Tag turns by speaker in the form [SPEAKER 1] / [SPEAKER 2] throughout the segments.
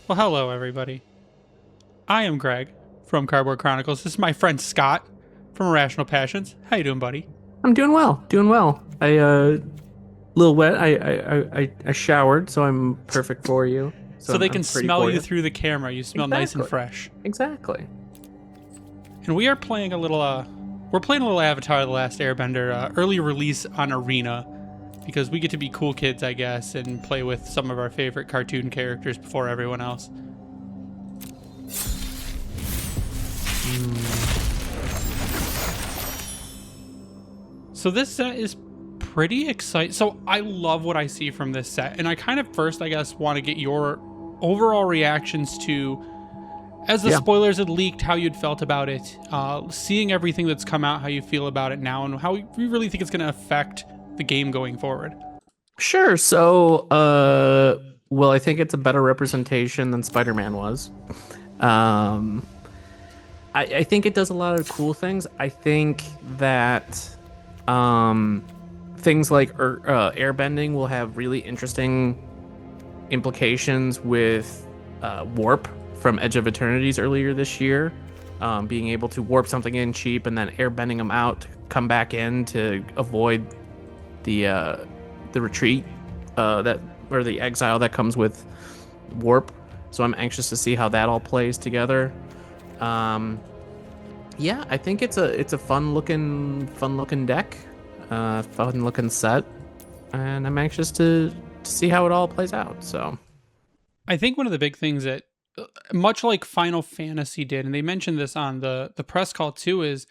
[SPEAKER 1] Well, hello, everybody. I am Greg from Cardboard Chronicles. This is my friend Scott from Irrational Passions. How you doing, buddy?
[SPEAKER 2] I'm doing well, doing well. Little wet. I showered, so I'm perfect for you. So
[SPEAKER 1] So
[SPEAKER 2] I'm,
[SPEAKER 1] they
[SPEAKER 2] I'm
[SPEAKER 1] can
[SPEAKER 2] pretty
[SPEAKER 1] smell
[SPEAKER 2] for
[SPEAKER 1] you
[SPEAKER 2] you.
[SPEAKER 1] through the camera. You smell nice and
[SPEAKER 2] Exactly.
[SPEAKER 1] fresh.
[SPEAKER 2] Exactly.
[SPEAKER 1] And we are playing a little, we're playing a little Avatar The Last Airbender early release on Arena because we get to be cool kids, I guess, and play with some of our favorite cartoon characters before everyone else. So this set is pretty exciting. So I love what I see from this set. And I kind of first, I guess, want to get your overall reactions to, as the
[SPEAKER 2] Yeah.
[SPEAKER 1] spoilers had leaked, how you'd felt about it, seeing everything that's come out, how you feel about it now, and how you really think it's going to affect the game going forward.
[SPEAKER 2] Sure. Well, I think it's a better representation than Spider-Man was. Um, I think it does a lot of cool things. I think that um, things like airbending will have really interesting implications with warp from Edge of Eternities earlier this year. Being able to warp something in cheap and then airbending them out, to come back in to avoid the retreat that or the exile that comes with warp. So I'm anxious to see how that all plays together. Yeah, I think it's a fun looking deck, fun looking set, and I'm anxious to see how it all plays out. So
[SPEAKER 1] I think one of the big things that, much like Final Fantasy did, and they mentioned this on the press call too, is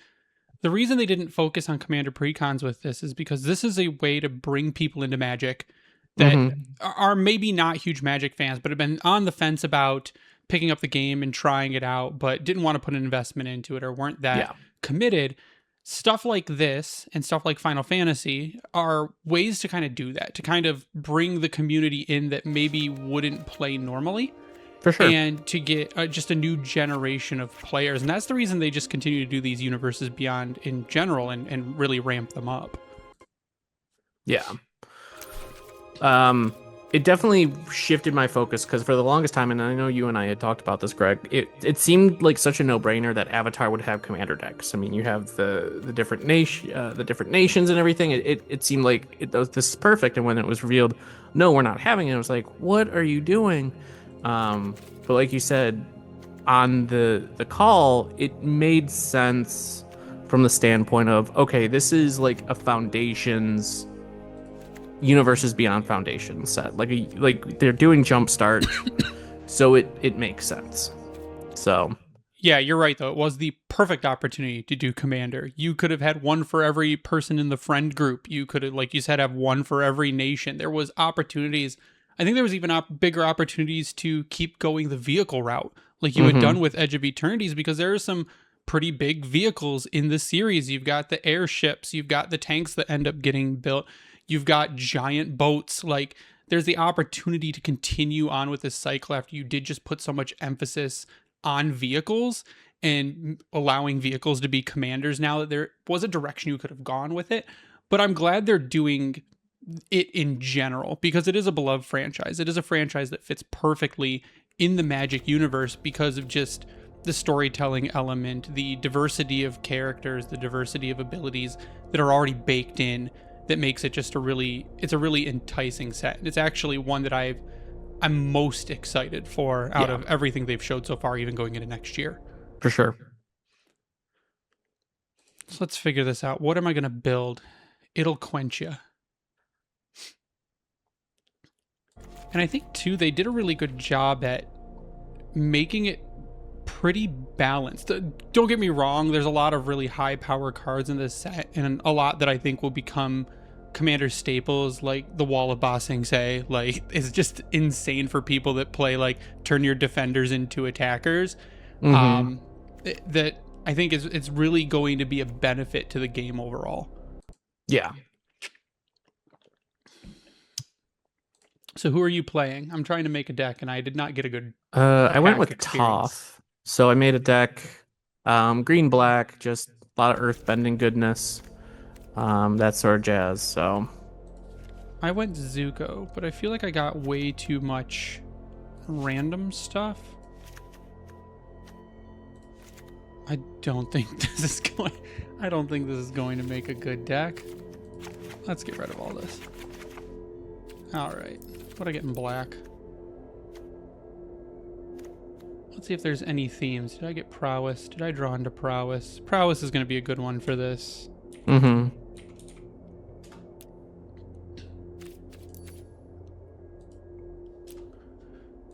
[SPEAKER 1] the reason they didn't focus on Commander Precons with this is because this is a way to bring people into Magic that
[SPEAKER 2] hmm
[SPEAKER 1] are maybe not huge Magic fans, but have been on the fence about picking up the game and trying it out, but didn't want to put an investment into it or weren't that
[SPEAKER 2] yeah,
[SPEAKER 1] committed. Stuff like this and stuff like Final Fantasy are ways to kind of do that, to kind of bring the community in that maybe wouldn't play normally
[SPEAKER 2] for sure.
[SPEAKER 1] and to get just a new generation of players. And that's the reason they just continue to do these universes beyond in general and really ramp them up.
[SPEAKER 2] Yeah. It definitely shifted my focus because for the longest time, and I know you and I had talked about this, Greg, it seemed like such a no-brainer that Avatar would have commander decks. I mean, you have the different nations and everything. It seemed like this is perfect. And when it was revealed, no, we're not having it. I was like, what are you doing? But like you said on the call, it made sense from the standpoint of, okay, this is like a foundations universes beyond foundation set, like they're doing jumpstart, so it makes sense. So
[SPEAKER 1] Yeah, you're right, though. It was the perfect opportunity to do Commander. You could have had one for every person in the friend group. You could have, like you said, have one for every nation. There was opportunities. I think there was even bigger opportunities to keep going the vehicle route, like you had done
[SPEAKER 2] hmm
[SPEAKER 1] with Edge of Eternities, because there are some pretty big vehicles in the series. You've got the airships, you've got the tanks that end up getting built, you've got giant boats. Like, there's the opportunity to continue on with this cycle after you did just put so much emphasis on vehicles and allowing vehicles to be commanders. Now that there was a direction you could have gone with it, but I'm glad they're doing it in general because it is a beloved franchise. It is a franchise that fits perfectly in the Magic universe because of just the storytelling element, the diversity of characters, the diversity of abilities that are already baked in, that makes it just it's a really enticing set. It's actually one that I'm most excited for out
[SPEAKER 2] yeah,
[SPEAKER 1] of everything they've showed so far, even going into next year.
[SPEAKER 2] for sure.
[SPEAKER 1] So let's figure this out. What am I going to build? It'll quench you. And I think, too, they did a really good job at making it pretty balanced. Don't get me wrong, there's a lot of really high power cards in this set, and a lot that I think will become commander staples, like the Wall of Bossing, say. Like, it's just insane for people that play, like, turn your defenders into attackers.
[SPEAKER 2] hmm
[SPEAKER 1] Um, that I think it's really going to be a benefit to the game overall.
[SPEAKER 2] yeah.
[SPEAKER 1] So who are you playing? I'm trying to make a deck, and I did not get a good
[SPEAKER 2] I went
[SPEAKER 1] hack
[SPEAKER 2] with
[SPEAKER 1] experience.
[SPEAKER 2] Toph, so I made a deck, green black, just a lot of earth bending goodness, that sort of jazz. So
[SPEAKER 1] I went Zuko, but I feel like I got way too much random stuff. I don't think this is going to make a good deck. Let's get rid of all this. All right. What do I get in black? Let's see if there's any themes. Did I get prowess? Did I draw into prowess? Prowess is going to be a good one for this.
[SPEAKER 2] Mm-hmm.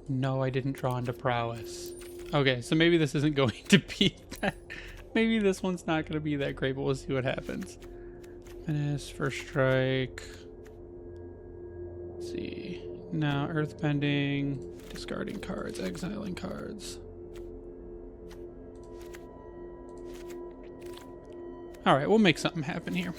[SPEAKER 1] No, I didn't draw into prowess. Okay, so maybe this isn't going to be that. Maybe this one's not going to be that great, but we'll see what happens. Menace, first strike. Let's see. Now, earthbending, discarding cards, exiling cards. All right, we'll make something happen here.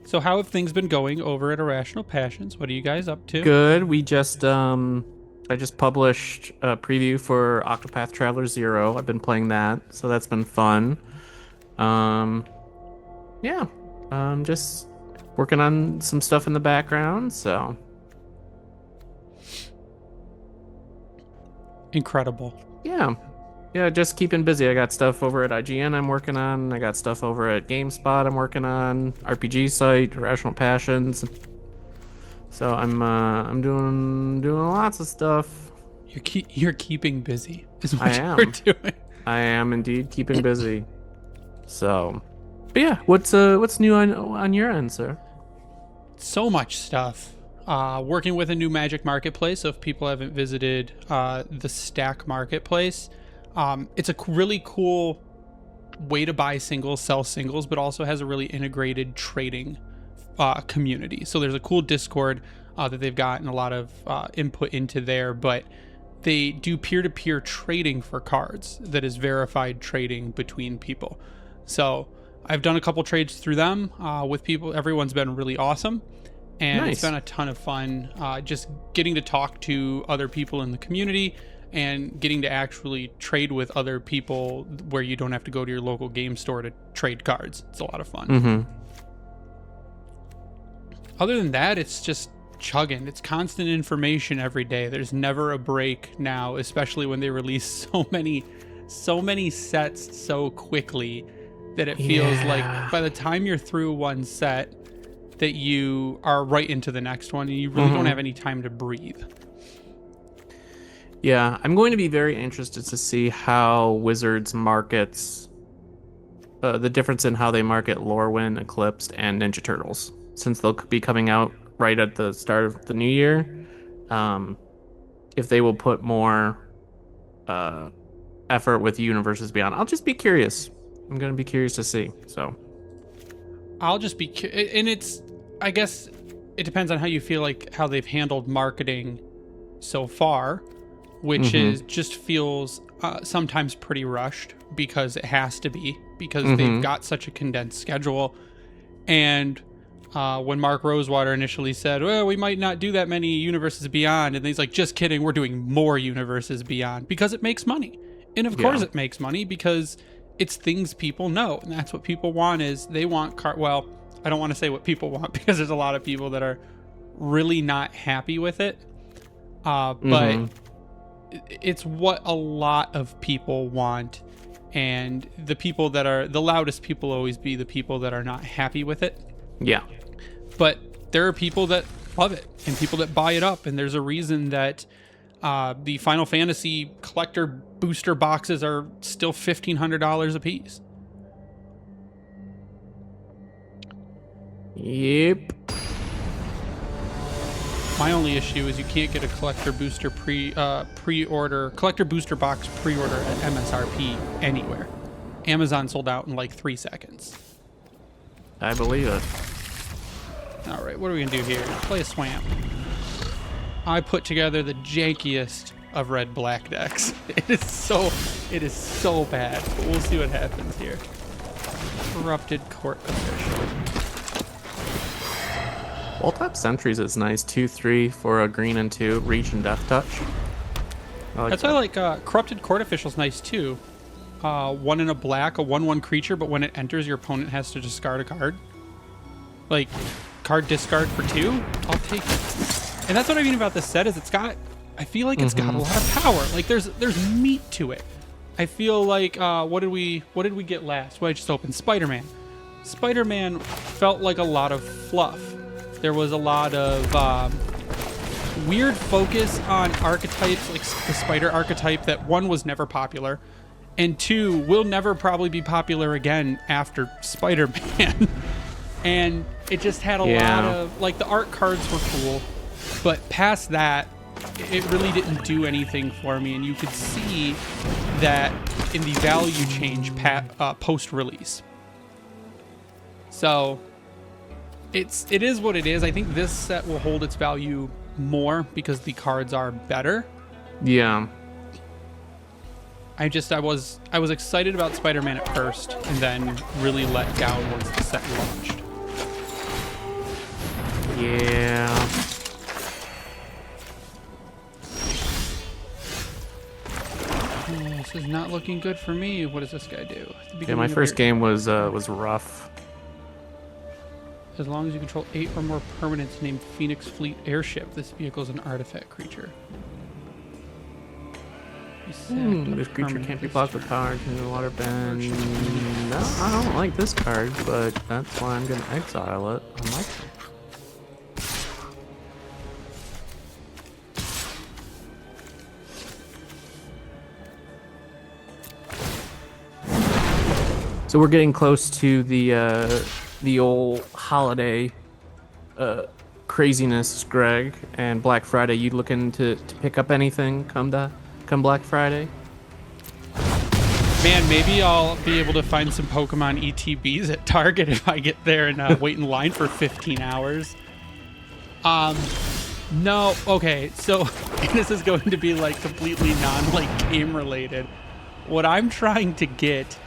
[SPEAKER 1] So how have things been going over at Irrational Passions? What are you guys up to?
[SPEAKER 2] Good. We just I just published a preview for Octopath Traveler 0. I've been playing that, so that's been fun. Yeah. Just working on some stuff in the background, so.
[SPEAKER 1] Incredible.
[SPEAKER 2] Yeah. Yeah, just keeping busy. I got stuff over at IGN I'm working on. I got stuff over at GameSpot I'm working on. RPG site, Irrational Passions. So I'm doing lots of stuff.
[SPEAKER 1] You're keeping busy. Is what
[SPEAKER 2] I am.
[SPEAKER 1] you're doing.
[SPEAKER 2] I am indeed keeping busy. So, but yeah, what's new on your end, sir?
[SPEAKER 1] So much stuff. Working with a new Magic Marketplace. So if people haven't visited the Stack Marketplace, it's a really cool way to buy singles, sell singles, but also has a really integrated trading community. So there's a cool Discord that they've gotten a lot of input into there, but they do peer-to-peer trading for cards that is verified trading between people. So I've done a couple trades through them with people. Everyone's been really awesome. And
[SPEAKER 2] Nice.
[SPEAKER 1] It's been a ton of fun just getting to talk to other people in the community and getting to actually trade with other people where you don't have to go to your local game store to trade cards. It's a lot of fun.
[SPEAKER 2] Mm-hmm.
[SPEAKER 1] Other than that, it's just chugging. It's constant information every day. There's never a break now, especially when they release so many sets so quickly that it feels like by the time you're through one set that you are right into the next one and you really don't have any time to breathe.
[SPEAKER 2] Yeah, I'm going to be very interested to see how Wizards markets the difference in how they market Lorwyn, Eclipsed, and Ninja Turtles, since they'll be coming out right at the start of the new year. If they will put more effort with Universes Beyond, I'll just be curious. I'm going to be curious to see. So
[SPEAKER 1] I'll just be and I guess it depends on how you feel like how they've handled marketing so far, which is just feels sometimes pretty rushed because it has to be, because they've got such a condensed schedule. And when Mark Rosewater initially said, well, we might not do that many Universes Beyond, and he's like, just kidding, we're doing more Universes Beyond because it makes money. And of course it makes money because it's things people know, and that's what people want. Is they want well, I don't want to say what people want because there's a lot of people that are really not happy with it, but it's what a lot of people want. And the people that are the loudest people always be the people that are not happy with it.
[SPEAKER 2] yeah.
[SPEAKER 1] But there are people that love it and people that buy it up, and there's a reason that the Final Fantasy collector booster boxes are still $1,500 a piece.
[SPEAKER 2] Yep.
[SPEAKER 1] My only issue is you can't get a collector booster collector booster box pre-order at MSRP anywhere. Amazon sold out in like 3 seconds.
[SPEAKER 2] I believe it.
[SPEAKER 1] All right, what are we gonna do here? Play a swamp. I put together the jankiest of red-black decks. It is so bad, but we'll see what happens here. Corrupted Court Official.
[SPEAKER 2] Wall-Top Sentries is nice. 2/3 for a green and 2. Reach and Death Touch.
[SPEAKER 1] That's why I like Corrupted Court Official's nice too. 1 in a black, a 1/1 creature, but when it enters, your opponent has to discard a card. Like, card discard for 2, I'll take it. And that's what I mean about this set is I feel like it's got a lot of power. Like there's meat to it. I feel like what did we get last? What I just opened? Spider-Man. Spider-Man felt like a lot of fluff. There was a lot of weird focus on archetypes, like the spider archetype that 1 was never popular, and 2 will never probably be popular again after Spider-Man. And it just had a lot of, like, the art cards were cool, but past that, it really didn't do anything for me, and you could see that in the value change post-release. So it is what it is. I think this set will hold its value more because the cards are better.
[SPEAKER 2] Yeah.
[SPEAKER 1] I was excited about Spider-Man at first, and then really let down once the set launched.
[SPEAKER 2] Yeah.
[SPEAKER 1] This is not looking good for me. What does this guy do?
[SPEAKER 2] Yeah, my first game was rough.
[SPEAKER 1] As long as you control 8 or more permanents named Phoenix Fleet Airship, this vehicle is an artifact creature.
[SPEAKER 2] This creature can't be blocked with power to the water bend. No, I don't like this card, but that's why I'm going to exile it. I like it. So we're getting close to the old holiday craziness, Greg, and Black Friday. You looking to pick up anything come Black Friday?
[SPEAKER 1] Man, maybe I'll be able to find some Pokemon ETBs at Target if I get there and wait in line for 15 hours. No, okay, so this is going to be like completely non-like game related. What I'm trying to get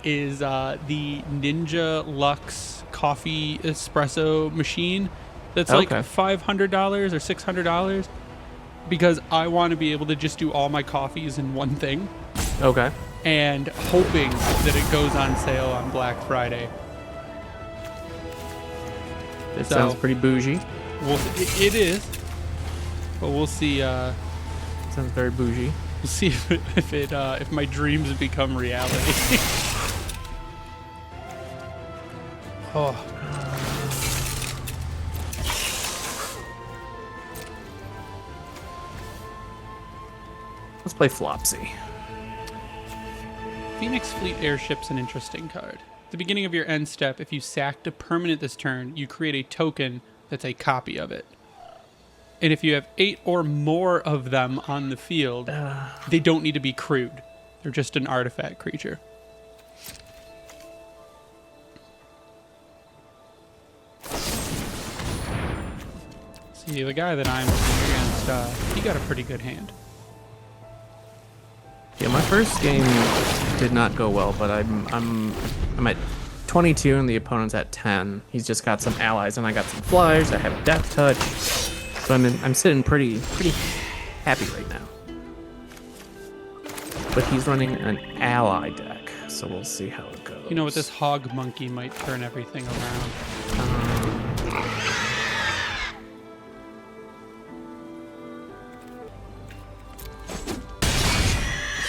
[SPEAKER 1] is the Ninja Luxe coffee espresso machine that's like $500 or $600 because I want to be able to just do all my coffees in one thing.
[SPEAKER 2] Okay.
[SPEAKER 1] And hoping that it goes on sale on Black Friday.
[SPEAKER 2] It sounds pretty bougie.
[SPEAKER 1] It is, but we'll see.
[SPEAKER 2] Sounds very bougie.
[SPEAKER 1] We'll see if my dreams become reality. Oh.
[SPEAKER 2] Let's play Flopsy.
[SPEAKER 1] Phoenix Fleet Airship's an interesting card. At the beginning of your end step, if you sacked a permanent this turn, you create a token that's a copy of it. And if you have 8 or more of them on the field, they don't need to be crewed. They're just an artifact creature. See, the guy that I'm against, he got a pretty good hand.
[SPEAKER 2] Yeah, my first game did not go well, but I'm at 22 and the opponent's at 10. He's just got some allies and I got some flyers. I have a death touch, so I'm sitting pretty happy right now. But he's running an ally deck, so we'll see how it goes.
[SPEAKER 1] You know what? This hog monkey might turn everything around.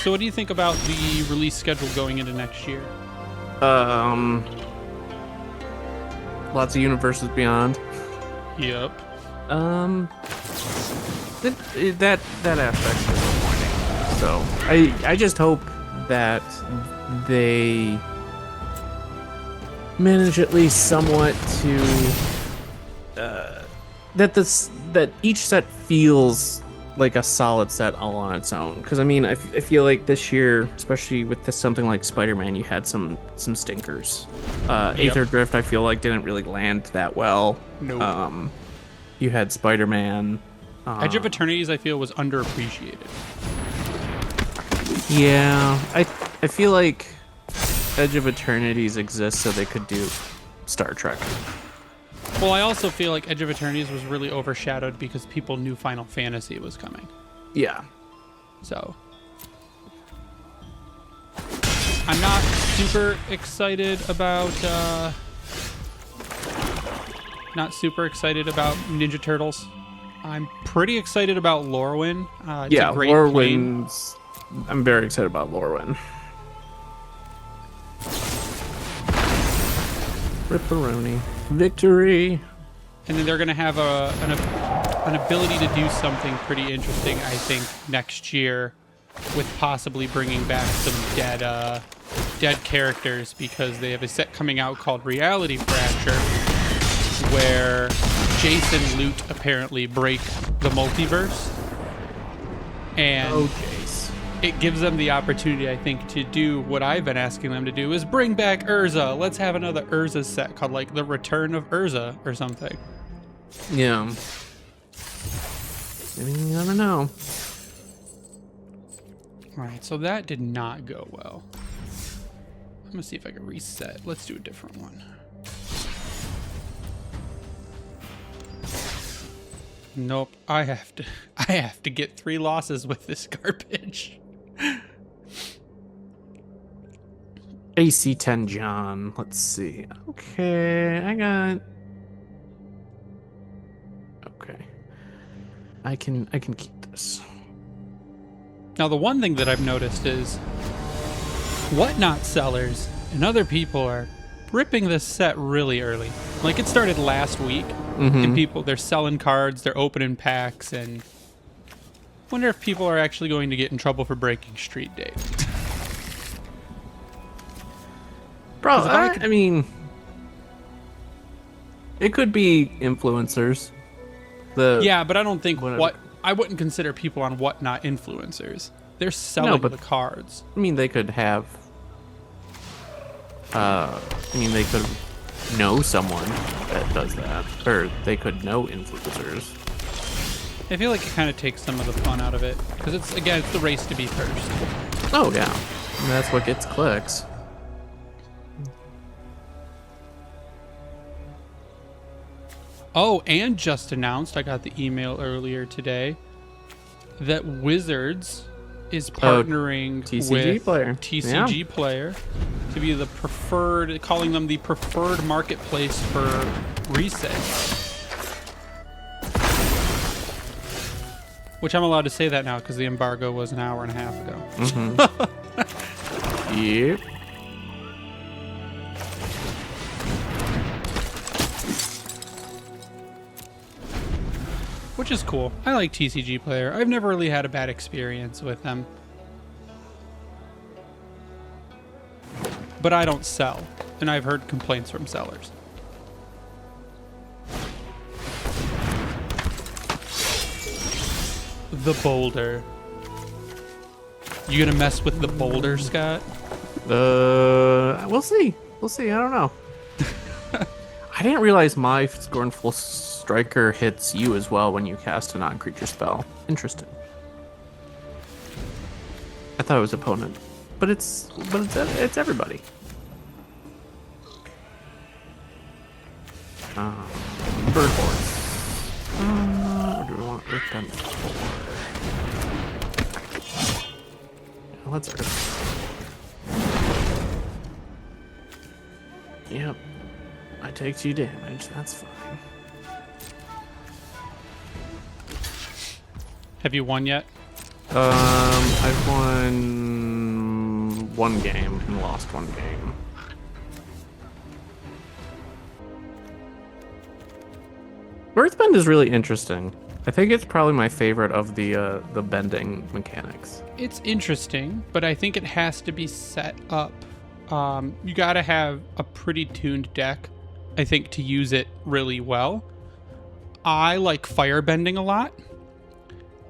[SPEAKER 1] So what do you think about the release schedule going into next year?
[SPEAKER 2] Lots of Universes Beyond.
[SPEAKER 1] Yep.
[SPEAKER 2] That aspect's disappointing. So I just hope that they manage at least somewhat to that each set feels like a solid set all on its own. Because I mean, I feel like this year, especially with something like Spider-Man, you had some stinkers. Aether Drift, I feel like didn't really land that well.
[SPEAKER 1] Nope.
[SPEAKER 2] You had Spider-Man.
[SPEAKER 1] Edge of Eternities, I feel, was underappreciated.
[SPEAKER 2] Yeah, I feel like Edge of Eternities exists so they could do Star Trek.
[SPEAKER 1] Well, I also feel like Edge of Eternities was really overshadowed because people knew Final Fantasy was coming.
[SPEAKER 2] Yeah.
[SPEAKER 1] So I'm not super excited about Not super excited about Ninja Turtles. I'm pretty excited about Lorwyn. It's a great plane.
[SPEAKER 2] Lorwyn's. I'm very excited about Lorwyn. Ripperoni. Victory.
[SPEAKER 1] And then they're going to have an ability to do something pretty interesting, I think, next year, with possibly bringing back some dead characters, because they have a set coming out called Reality Fracture, where Jason and Lute apparently break the multiverse, and it gives them the opportunity, I think, to do what I've been asking them to do, is bring back Urza. Let's have another Urza set called like The Return of Urza or something.
[SPEAKER 2] Yeah. I mean, I don't know.
[SPEAKER 1] All right, so that did not go well. I'm gonna see if I can reset. Let's do a different one. Nope, I have to get 3 losses with this garbage.
[SPEAKER 2] AC10 John. Let's see. Okay, Okay. I can keep this.
[SPEAKER 1] Now, the one thing that I've noticed is whatnot sellers and other people are ripping this set really early. Like, it started last week, and they're selling cards, they're opening packs, and wonder if people are actually going to get in trouble for breaking street date.
[SPEAKER 2] Bro, I mean, it could be influencers.
[SPEAKER 1] Yeah, but I don't think I wouldn't consider people on Whatnot influencers. They're selling the cards.
[SPEAKER 2] I mean, they could have. They could know someone that does that, or they could know influencers.
[SPEAKER 1] I feel like it kind of takes some of the fun out of it, because it's the race to be first.
[SPEAKER 2] Oh yeah, and that's what gets clicks.
[SPEAKER 1] Oh, and just announced, I got the email earlier today, that Wizards is partnering with TCG Player to be the preferred, calling them the preferred marketplace for resale. Which I'm allowed to say that now because the embargo was an hour and a half ago.
[SPEAKER 2] Yep.
[SPEAKER 1] Which is cool. I like TCG Player. I've never really had a bad experience with them. But I don't sell, and I've heard complaints from sellers. The boulder. You gonna mess with the boulder, Scott?
[SPEAKER 2] We'll see. We'll see. I don't know. I didn't realize my Scornful Striker hits you as well when you cast a non-creature spell. Interesting. I thought it was opponent, but it's everybody. Bird Horse. Or do we want Earthbender? Let's Earth. Yep. I take 2 damage. That's fine.
[SPEAKER 1] Have you won yet?
[SPEAKER 2] I've won 1 game and lost 1 game. Earthbend is really interesting. I think it's probably my favorite of the bending mechanics.
[SPEAKER 1] It's interesting, but I think it has to be set up. You gotta have a pretty tuned deck, I think, to use it really well. I like firebending a lot.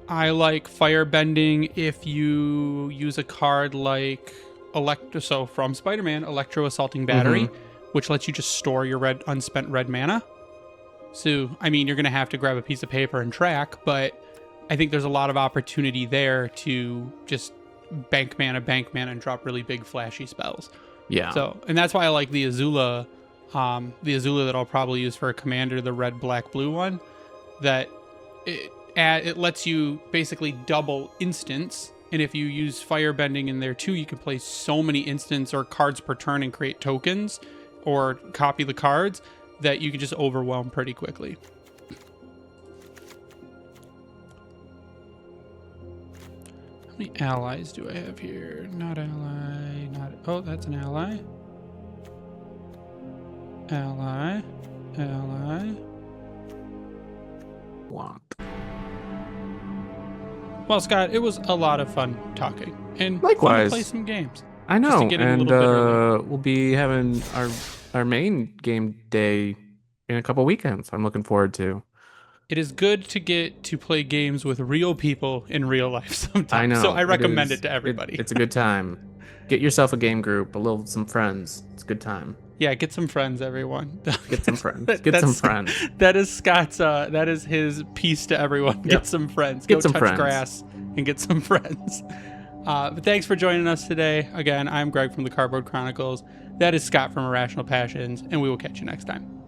[SPEAKER 1] I like firebending if you use a card like from Spider-Man, Electro Assaulting Battery, which lets you just store your unspent red mana. So, I mean, you're going to have to grab a piece of paper and track, but I think there's a lot of opportunity there to just bank mana, and drop really big flashy spells.
[SPEAKER 2] Yeah.
[SPEAKER 1] So, and that's why I like the Azula that I'll probably use for a commander, the red, black, blue one, that it lets you basically double instants, and if you use firebending in there too, you can play so many instants or cards per turn and create tokens or copy the cards that you can just overwhelm pretty quickly. How many allies do I have here? Not ally, not... Oh, that's an ally. Ally. Ally.
[SPEAKER 2] Want.
[SPEAKER 1] Well, Scott, it was a lot of fun talking. And fun
[SPEAKER 2] Likewise.
[SPEAKER 1] to play some games.
[SPEAKER 2] I know,
[SPEAKER 1] get in a
[SPEAKER 2] and
[SPEAKER 1] little bit early.
[SPEAKER 2] we'll be having our main game day in a couple weekends. I'm looking forward to.
[SPEAKER 1] It is good to get to play games with real people in real life sometimes.
[SPEAKER 2] I know.
[SPEAKER 1] So I recommend it to everybody.
[SPEAKER 2] It's a good time. Get yourself a game group, some friends. It's a good time.
[SPEAKER 1] Yeah, get some friends, everyone.
[SPEAKER 2] Get some friends. Get some friends.
[SPEAKER 1] That is Scott's. That is his piece to everyone.
[SPEAKER 2] Yep.
[SPEAKER 1] Get some friends.
[SPEAKER 2] Get
[SPEAKER 1] Go
[SPEAKER 2] some
[SPEAKER 1] touch
[SPEAKER 2] friends.
[SPEAKER 1] grass and get some friends. But thanks for joining us today. Again, I'm Greg from the Cardboard Chronicles. That is Scott from Irrational Passions, and we will catch you next time.